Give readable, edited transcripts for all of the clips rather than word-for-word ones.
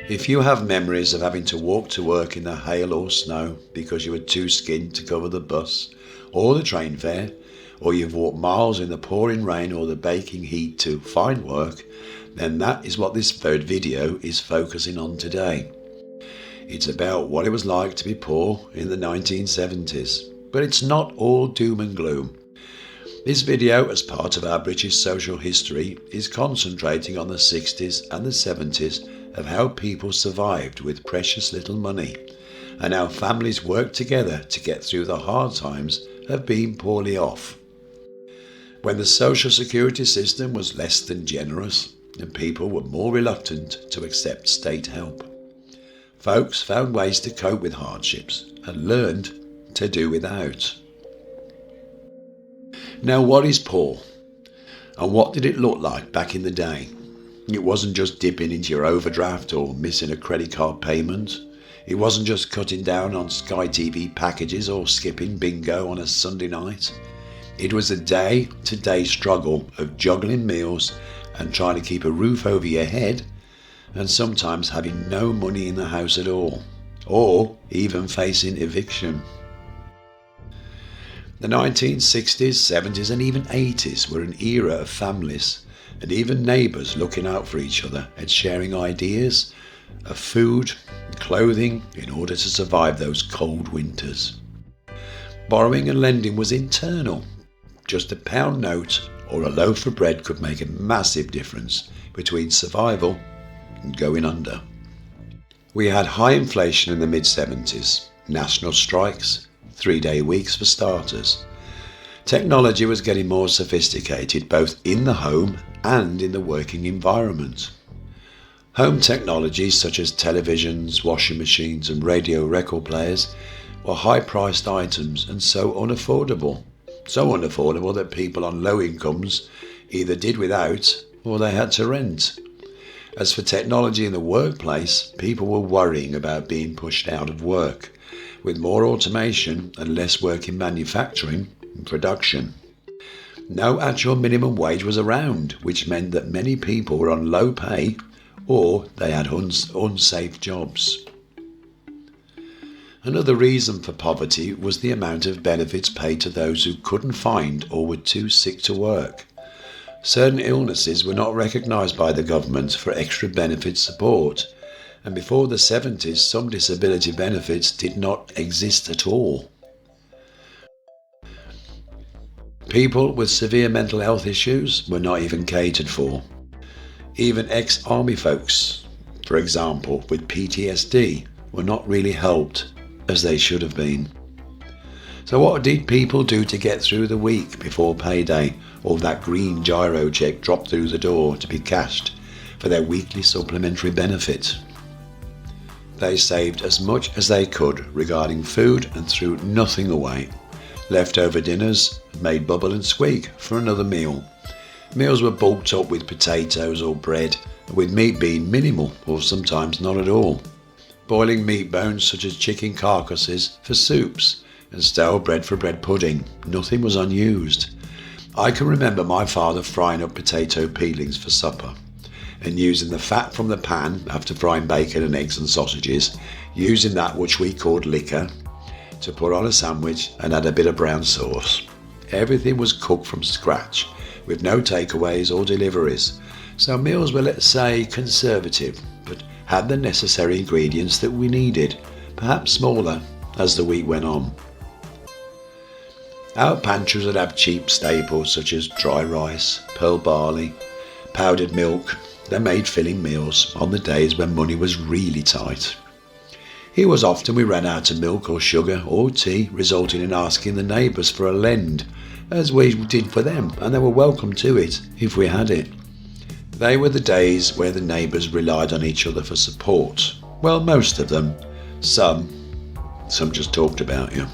If you have memories of having to walk to work in the hail or snow because you were too skinned to cover the bus or the train fare, or you've walked miles in the pouring rain or the baking heat to find work, then that is what this third video is focusing on today. It's about what it was like to be poor in the 1970s, but it's not all doom and gloom. This video, as part of our British social history, is concentrating on the 60s and the 70s of how people survived with precious little money, and how families worked together to get through the hard times of being poorly off. When the social security system was less than generous, and people were more reluctant to accept state help, folks found ways to cope with hardships and learned to do without. Now, what is poor? And what did it look like back in the day? It wasn't just dipping into your overdraft or missing a credit card payment. It wasn't just cutting down on Sky TV packages or skipping bingo on a Sunday night. It was a day-to-day struggle of juggling meals and trying to keep a roof over your head, and sometimes having no money in the house at all, or even facing eviction. The 1960s, 70s and even 80s were an era of families and even neighbours looking out for each other and sharing ideas of food and clothing in order to survive those cold winters. Borrowing and lending was internal. Just a pound note or a loaf of bread could make a massive difference between survival and going under. We had high inflation in the mid-70s, national strikes, 3-day weeks for starters. Technology was getting more sophisticated both in the home and in the working environment. Home technologies such as televisions, washing machines and radio record players were high-priced items and so unaffordable. So unaffordable that people on low incomes either did without or they had to rent. As for technology in the workplace, people were worrying about being pushed out of work, with more automation and less work in manufacturing and production. No actual minimum wage was around, which meant that many people were on low pay or they had unsafe jobs. Another reason for poverty was the amount of benefits paid to those who couldn't find or were too sick to work. Certain illnesses were not recognised by the government for extra benefit support, and before the 70s some disability benefits did not exist at all. People with severe mental health issues were not even catered for. Even ex-army folks, for example, with PTSD, were not really helped as they should have been. So what did people do to get through the week before payday or that green gyro check dropped through the door to be cashed for their weekly supplementary benefit? They saved as much as they could regarding food and threw nothing away. Leftover dinners made bubble and squeak for another meal. Meals were bulked up with potatoes or bread, with meat being minimal or sometimes not at all. Boiling meat bones such as chicken carcasses for soups and stale bread for bread pudding. Nothing was unused. I can remember my father frying up potato peelings for supper and using the fat from the pan after frying bacon and eggs and sausages, using that which we called liquor, to put on a sandwich and add a bit of brown sauce. Everything was cooked from scratch with no takeaways or deliveries, so meals were, let's say, conservative, but had the necessary ingredients that we needed, perhaps smaller as the week went on. Our pantries would have cheap staples such as dry rice, pearl barley, powdered milk. They made filling meals on the days when money was really tight. Here was often we ran out of milk or sugar or tea, resulting in asking the neighbours for a lend, as we did for them, and they were welcome to it if we had it. They were the days where the neighbours relied on each other for support. Well, most of them. Some just talked about you.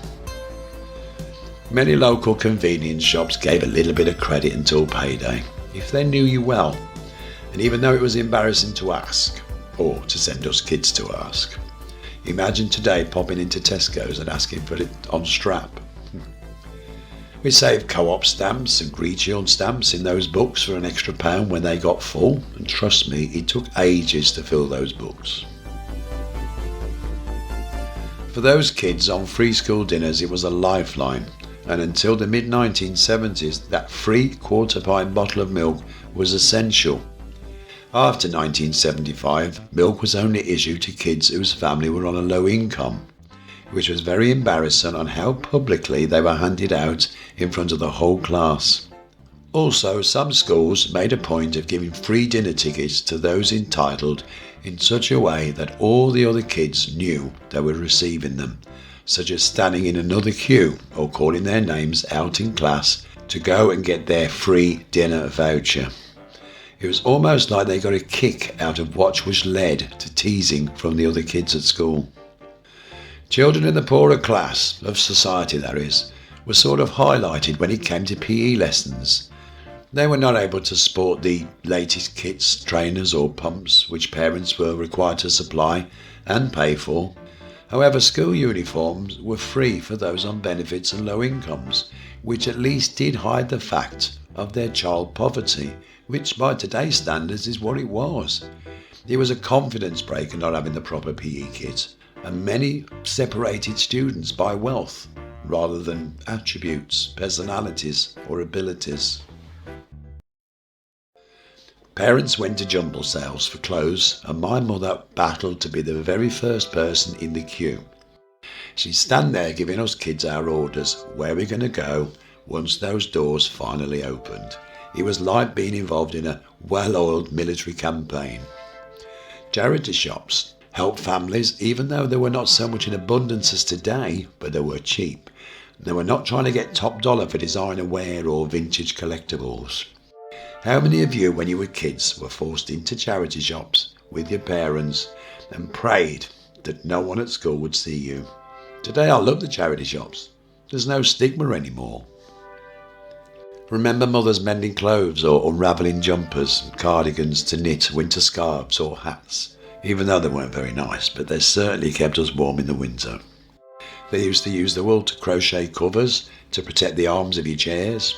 Many local convenience shops gave a little bit of credit until payday, if they knew you well, and even though it was embarrassing to ask, or to send us kids to ask. Imagine today popping into Tesco's and asking for it on strap. We saved co-op stamps and greet you on stamps in those books for an extra £1 when they got full, and trust me, it took ages to fill those books. For those kids on free school dinners, it was a lifeline, and until the mid-1970s, that free quarter-pint bottle of milk was essential. After 1975, milk was only issued to kids whose family were on a low income, which was very embarrassing on how publicly they were handed out in front of the whole class. Also, some schools made a point of giving free dinner tickets to those entitled in such a way that all the other kids knew they were receiving them, such as standing in another queue or calling their names out in class to go and get their free dinner voucher. It was almost like they got a kick out of what was led to teasing from the other kids at school. Children in the poorer class of society, that is, were sort of highlighted when it came to PE lessons. They were not able to sport the latest kits, trainers or pumps which parents were required to supply and pay for. However, school uniforms were free for those on benefits and low incomes, which at least did hide the fact of their child poverty, which by today's standards is what it was. It was a confidence breaker not having the proper PE kit, and many separated students by wealth rather than attributes, personalities or abilities. Parents went to jumble sales for clothes, and my mother battled to be the very first person in the queue. She'd stand there giving us kids our orders, where we're going to go once those doors finally opened. It was like being involved in a well-oiled military campaign. Charity shops helped families, even though they were not so much in abundance as today, but they were cheap. They were not trying to get top dollar for designer wear or vintage collectibles. How many of you, when you were kids, were forced into charity shops with your parents and prayed that no one at school would see you? Today I love the charity shops. There's no stigma anymore. Remember mothers mending clothes or unravelling jumpers, cardigans to knit, winter scarves or hats? Even though they weren't very nice, but they certainly kept us warm in the winter. They used to use the wool to crochet covers to protect the arms of your chairs.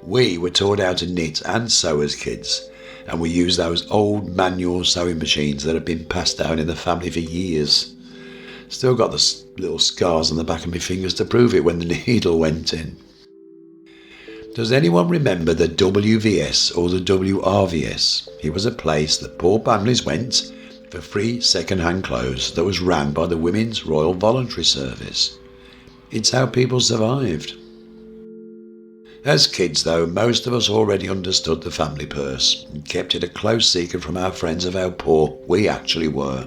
We were taught how to knit and sew as kids, and we used those old manual sewing machines that had been passed down in the family for years. Still got the little scars on the back of my fingers to prove it when the needle went in. Does anyone remember the WVS or the WRVS? It was a place that poor families went for free second-hand clothes that was ran by the Women's Royal Voluntary Service. It's how people survived. As kids, though, most of us already understood the family purse and kept it a close secret from our friends of how poor we actually were.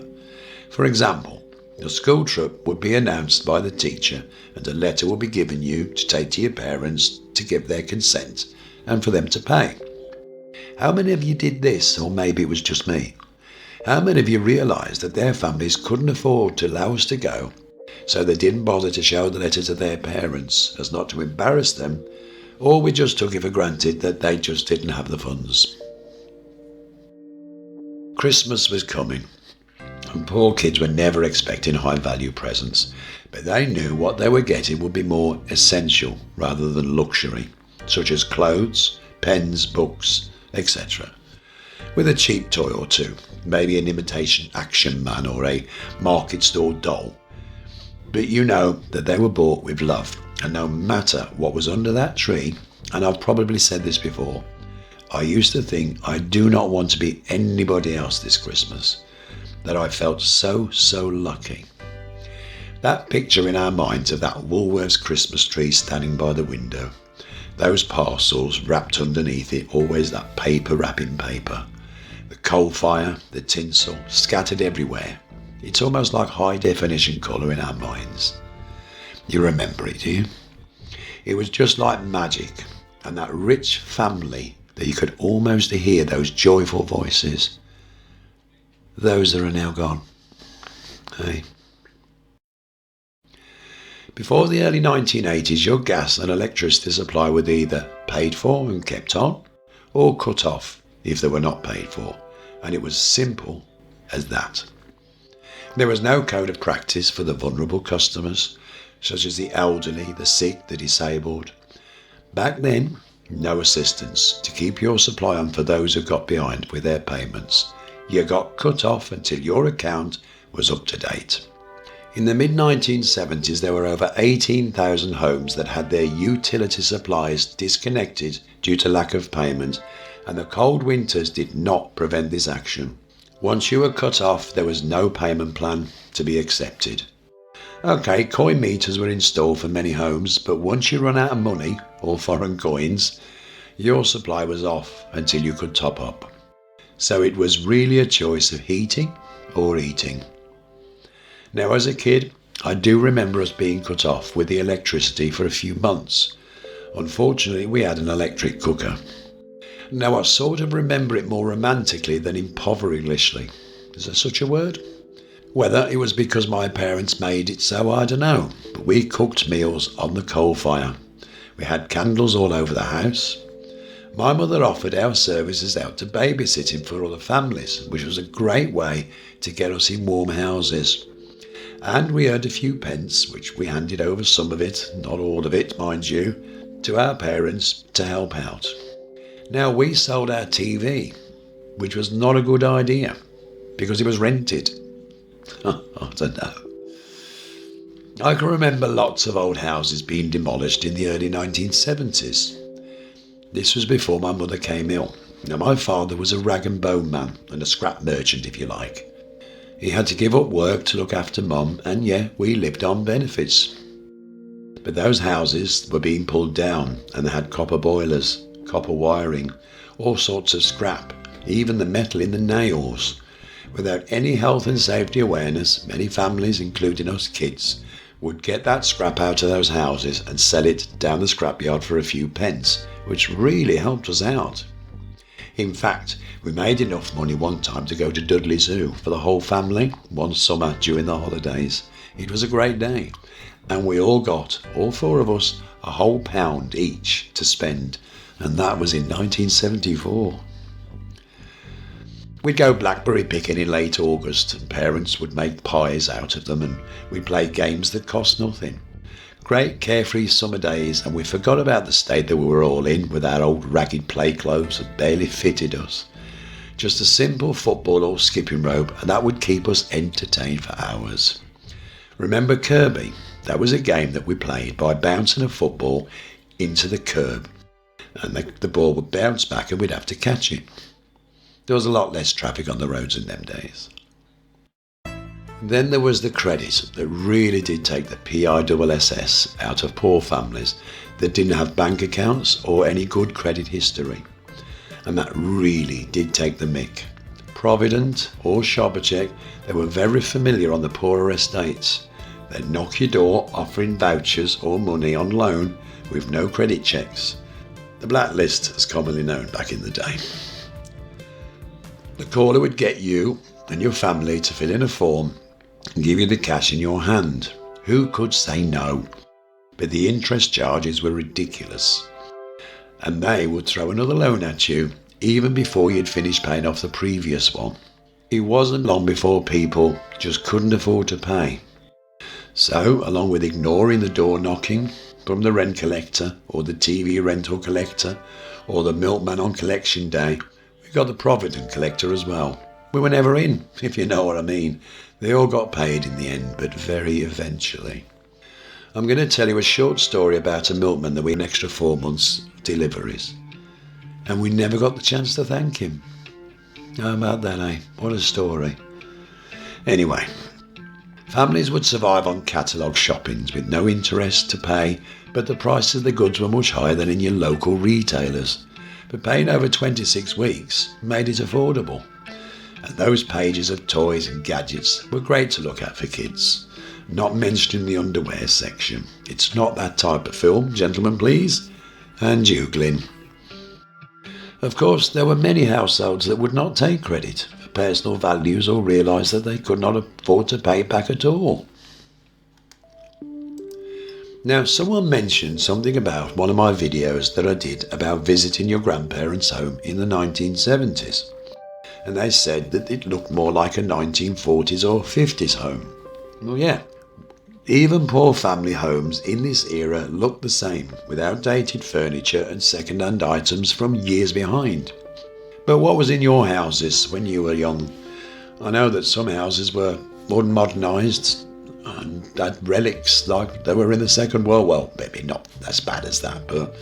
For example, the school trip would be announced by the teacher and a letter would be given you to take to your parents to give their consent and for them to pay. How many of you did this, or maybe it was just me? How many of you realised that their families couldn't afford to allow us to go, so they didn't bother to show the letter to their parents as not to embarrass them, or we just took it for granted that they just didn't have the funds? Christmas was coming, and poor kids were never expecting high-value presents, but they knew what they were getting would be more essential rather than luxury, such as clothes, pens, books, etc. With a cheap toy or two, maybe an imitation Action Man or a market store doll. But you know that they were bought with love, and no matter what was under that tree, and I've probably said this before, I used to think I do not want to be anybody else this Christmas, that I felt so lucky. That picture in our minds of that Woolworths Christmas tree standing by the window, those parcels wrapped underneath it, always that paper wrapping paper, the coal fire, the tinsel, scattered everywhere. It's almost like high definition colour in our minds. You remember it, do you? It was just like magic, and that rich family that you could almost hear those joyful voices. Those that are now gone. Hey. Before the early 1980s, your gas and electricity supply were either paid for and kept on, or cut off if they were not paid for, and it was simple as that. There was no code of practice for the vulnerable customers, such as the elderly, the sick, the disabled. Back then, no assistance to keep your supply on for those who got behind with their payments. You got cut off until your account was up to date. In the mid-1970s, there were over 18,000 homes that had their utility supplies disconnected due to lack of payment, and the cold winters did not prevent this action. Once you were cut off, there was no payment plan to be accepted. Okay, coin meters were installed for many homes, but once you run out of money, or foreign coins, your supply was off until you could top up. So it was really a choice of heating or eating. Now, as a kid, I do remember us being cut off with the electricity for a few months. Unfortunately, we had an electric cooker. Now, I sort of remember it more romantically than impoverishingly. Is there such a word? Whether it was because my parents made it so, I don't know, but we cooked meals on the coal fire. We had candles all over the house. My mother offered our services out to babysitting for other families, which was a great way to get us in warm houses. And we earned a few pence, which we handed over some of it, not all of it, mind you, to our parents to help out. Now, we sold our TV, which was not a good idea, because it was rented. I don't know. I can remember lots of old houses being demolished in the early 1970s. This was before my mother came ill. Now, my father was a rag and bone man and a scrap merchant, if you like. He had to give up work to look after Mum, and yeah, we lived on benefits. But those houses were being pulled down, and they had copper boilers, copper wiring, all sorts of scrap, even the metal in the nails. Without any health and safety awareness, many families, including us kids, would get that scrap out of those houses and sell it down the scrapyard for a few pence, which really helped us out. In fact, we made enough money one time to go to Dudley Zoo for the whole family one summer during the holidays. It was a great day, and we all got, all four of us, a whole pound each to spend, and that was in 1974. We'd go blackberry picking in late August, and parents would make pies out of them, and we'd play games that cost nothing. Great carefree summer days, and we forgot about the state that we were all in with our old ragged play clothes that barely fitted us. Just a simple football or skipping rope, and that would keep us entertained for hours. Remember Kirby? That was a game that we played by bouncing a football into the curb, and the ball would bounce back and we'd have to catch it. There was a lot less traffic on the roads in them days. Then there was the credit that really did take the PISS out of poor families that didn't have bank accounts or any good credit history. And that really did take the mick. Provident or Shoppercheck, they were very familiar on the poorer estates. They'd knock your door offering vouchers or money on loan with no credit checks. The blacklist, as commonly known back in the day. The caller would get you and your family to fill in a form and give you the cash in your hand. Who could say no? But the interest charges were ridiculous. And they would throw another loan at you even before you'd finished paying off the previous one. It wasn't long before people just couldn't afford to pay. So, along with ignoring the door knocking from the rent collector or the TV rental collector or the milkman on collection day, got the provident collector as well. We were never in, if you know what I mean. They all got paid in the end, but very eventually. I'm going to tell you a short story about a milkman that we had an extra 4 months deliveries, and we never got the chance to thank him. How about that, eh? What a story. Anyway, families would survive on catalogue shoppings with no interest to pay, but the prices of the goods were much higher than in your local retailers. But paying over 26 weeks made it affordable. And those pages of toys and gadgets were great to look at for kids. Not mentioned in the underwear section. It's not that type of film, gentlemen please. And you, Glyn. Of course, there were many households that would not take credit for personal values or realise that they could not afford to pay back at all. Now, someone mentioned something about one of my videos that I did about visiting your grandparents' home in the 1970s. And they said that it looked more like a 1940s or 50s home. Well, yeah, even poor family homes in this era looked the same, with outdated furniture and second-hand items from years behind. But what was in your houses when you were young? I know that some houses were modernised, and had relics like they were in the Second World War. Well, maybe not as bad as that, but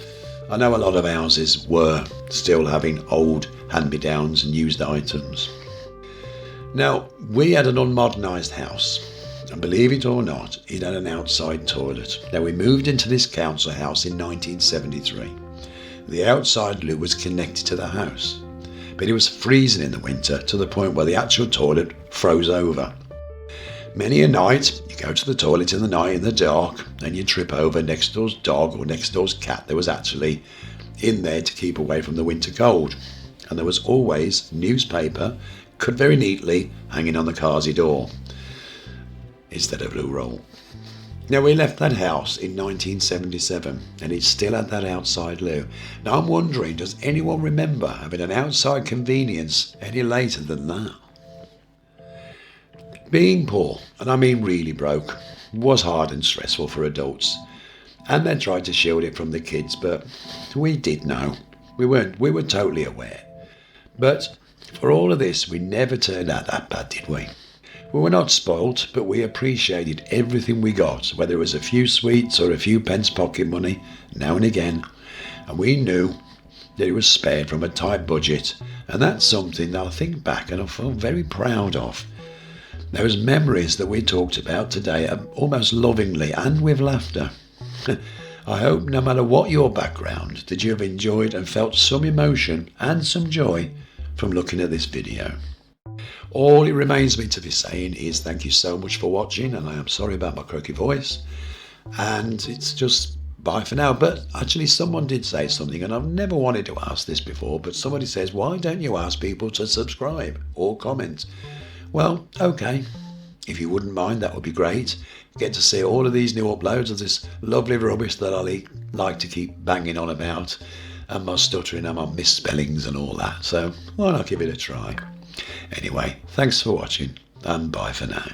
I know a lot of houses were still having old hand-me-downs and used items. Now, we had an unmodernised house, and believe it or not, it had an outside toilet. Now, we moved into this council house in 1973. The outside loo was connected to the house, but it was freezing in the winter to the point where the actual toilet froze over. Many a night, you go to the toilet in the night in the dark, and you trip over next door's dog or next door's cat that was actually in there to keep away from the winter cold. And there was always newspaper, cut very neatly, hanging on the carsy door, instead of loo roll. Now, we left that house in 1977, and it still had that outside loo. Now, I'm wondering, does anyone remember having an outside convenience any later than that? Being poor, and I mean really broke, was hard and stressful for adults, and they tried to shield it from the kids, but we did know. We were totally aware. But for all of this, we never turned out that bad, did we? We were not spoilt, but we appreciated everything we got, whether it was a few sweets or a few pence pocket money, now and again. And we knew that it was spared from a tight budget, and that's something that I think back and I feel very proud of. Those memories that we talked about today are almost lovingly and with laughter. I hope no matter what your background, that you have enjoyed and felt some emotion and some joy from looking at this video. All it remains me to be saying is thank you so much for watching, and I am sorry about my croaky voice, and it's just bye for now. But actually someone did say something, and I've never wanted to ask this before, but somebody says, why don't you ask people to subscribe or comment? Well, okay, if you wouldn't mind, that would be great. Get to see all of these new uploads of this lovely rubbish that I like to keep banging on about, and my stuttering and my misspellings and all that. So why not give it a try? Anyway, thanks for watching, and bye for now.